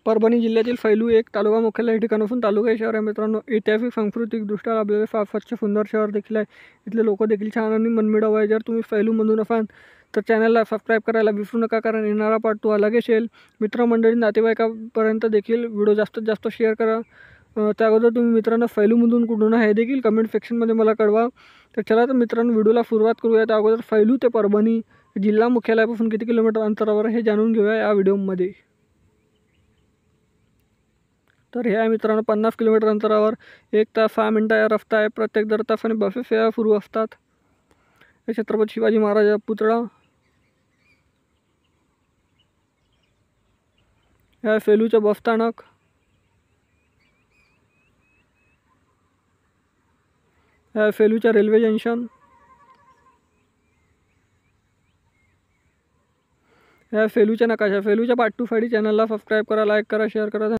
परभणी जिल्ह्यातील फैलू एक तालुका मुख्यालय या ठिकाण असून तालुका शहर आहे मित्रांनो. ऐतिहासिक सांस्कृतिकदृष्ट्या लाभलेले फार स्वच्छ सुंदर शहर देखील आहे. इथले लोक देखील छान आणि मनमिळाऊ आहे. जर तुम्ही फैलूमधून असाल तर चॅनलला सबस्क्राईब करायला विसरू नका, कारण येणारा पार्ट तो अलगच येईल. मित्रमंडळी नातेवाईकांपर्यंत देखील व्हिडिओ जास्तीत जास्त शेअर करा. त्या अगोदर तुम्ही मित्रांनो फैलूमधून कुठून आहे हे देखील कमेंट सेक्शनमध्ये मला कळवा. तर चला तर मित्रांनो व्हिडिओला सुरुवात करूया. त्या अगोदर फैलू ते परभणी जिल्हा मुख्यालयापासून किती किलोमीटर अंतरावर हे जाणून घेऊया या व्हिडिओमध्ये. तर हे आहे मित्रांनो 50 किलोमीटर अंतरावर 1 तास 6 मिनिटं या रस्ता आहे. प्रत्येक दर तासाने बसेस सेवा सुरू असतात. हे छत्रपती शिवाजी महाराज पुतळा, हे फैलूचं बस स्थानक, हे फैलूच्या रेल्वे जंक्शन, हे फैलूच्या नकाशा. फैलूच्या पार्ट 2 साठी चॅनलला सबस्क्राईब करा, लाईक करा, शेअर करा.